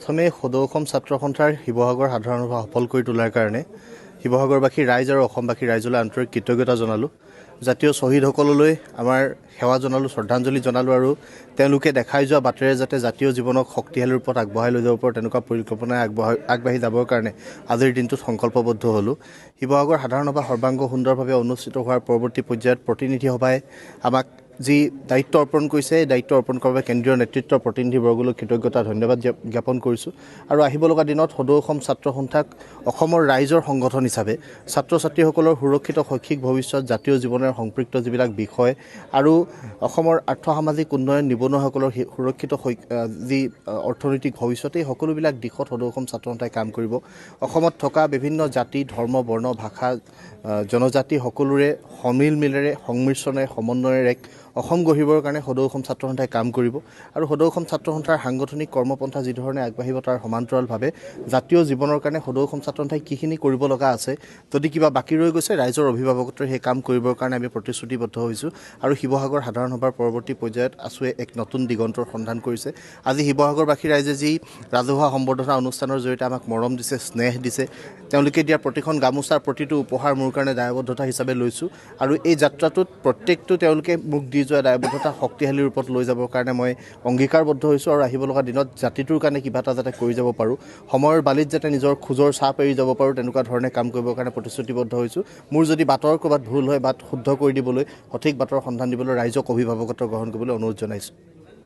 প্ৰথমে সদৌ অসম ছাত্ৰ সন্থাৰ শিৱসাগৰ সাধাৰণ সভা সফল কৰি তোলাৰ কাৰণে শিৱসাগৰবাসী ৰাইজ আৰু অসমবাসী ৰাইজলৈ আন্তৰিক কৃতজ্ঞতা জনালোঁ। জাতীয় শ্বহীদসকললৈ আমাৰ সেৱা জনালোঁ, শ্ৰদ্ধাঞ্জলি জনালোঁ আৰু তেওঁলোকে দেখাই যোৱা বাটেৰে যাতে জাতীয় জীৱনক শক্তিশালী ৰূপত আগবঢ়াই লৈ যাব পাৰে তেনেকুৱা পৰিকল্পনাই আগবাঢ়ি যাবৰ কাৰণে আজিৰ দিনটোত সংকল্পবদ্ধ হ'লোঁ। শিৱসাগৰ সাধাৰণ সভা সৰ্বাংগ সুন্দৰভাৱে অনুষ্ঠিত হোৱাৰ পৰৱৰ্তী পৰ্যায়ত প্ৰতিনিধি সভাই আমাক যি দায়িত্ব অৰ্পণ কৰিছে এই দায়িত্ব অৰ্পণ কৰাৰ বাবে কেন্দ্ৰীয় নেতৃত্বৰ প্ৰতিনিধিবৰ্গলৈ কৃতজ্ঞতা ধন্যবাদ জ্ঞাপন কৰিছোঁ। আৰু আহিব লগা দিনত সদৌ অসম ছাত্ৰ সন্থাক অসমৰ ৰাইজৰ সংগঠন হিচাপে ছাত্ৰ ছাত্ৰীসকলৰ সুৰক্ষিত শৈক্ষিক ভৱিষ্যত, জাতীয় জীৱনৰ সম্পৃক্ত যিবিলাক বিষয় আৰু অসমৰ আৰ্থসামাজিক উন্নয়ন, নিবনুৱাসকলৰ সুৰক্ষিত যি অৰ্থনৈতিক ভৱিষ্যত, এই সকলোবিলাক দিশত সদৌ অসম ছাত্ৰ সন্থাই কাম কৰিব। অসমত থকা বিভিন্ন জাতি, ধৰ্ম, বৰ্ণ, ভাষা, জনজাতি সকলোৰে সমিল মিলেৰে সংমিশ্ৰণে সমন্বয়েৰে এক অসম গঢ়িবৰ কাৰণে সদৌ অসম ছাত্ৰ সন্থাই কাম কৰিব। আৰু সদৌ অসম ছাত্ৰ সন্থাৰ সাংগঠনিক কৰ্মপন্থা যিধৰণে আগবাঢ়িব তাৰ সমান্তৰালভাৱে জাতীয় জীৱনৰ কাৰণে সদৌ অসম ছাত্ৰ সন্থাই কিখিনি কৰিব লগা আছে, যদি কিবা বাকী ৰৈ গৈছে ৰাইজৰ অভিভাৱকত্বই সেই কাম কৰিবৰ কাৰণে আমি প্ৰতিশ্ৰুতিবদ্ধ হৈছোঁ। আৰু শিৱসাগৰ সাধাৰণ সভাৰ পৰৱৰ্তী পৰ্যায়ত আছুৱে এক নতুন দিগন্তৰ সন্ধান কৰিছে। আজি শিৱসাগৰবাসী ৰাইজে যি ৰাজহুৱা সম্বৰ্ধনা অনুষ্ঠানৰ জৰিয়তে আমাক মৰম দিছে, স্নেহ দিছে, তেওঁলোকে দিয়া প্ৰতিখন গামোচাৰ প্ৰতিটো উপহাৰ মোৰ কাৰণে দায়বদ্ধতা হিচাপে লৈছোঁ। আৰু এই যাত্ৰাটোত প্ৰত্যেকটো তেওঁলোকে মোক দি যোৱা দায়বদ্ধতা শক্তিশালী ৰূপত লৈ যাবৰ কাৰণে মই অংগীকাৰবদ্ধ হৈছোঁ। আৰু আহিব লগা দিনত জাতিটোৰ কাৰণে কিবা এটা যাতে কৰি যাব পাৰোঁ, সময়ৰ বালিত যাতে নিজৰ খোজৰ ছাপ এৰি যাব পাৰোঁ, তেনেকুৱা ধৰণে কাম কৰিবৰ কাৰণে প্ৰতিশ্ৰুতিবদ্ধ হৈছোঁ। মোৰ যদি বাটৰ ক'ৰবাত ভুল হয়, বাট শুদ্ধ কৰি দিবলৈ, সঠিক বাটৰ সন্ধান দিবলৈ ৰাইজক অভিভাৱকত্ব গ্ৰহণ কৰিবলৈ অনুৰোধ জনাইছোঁ।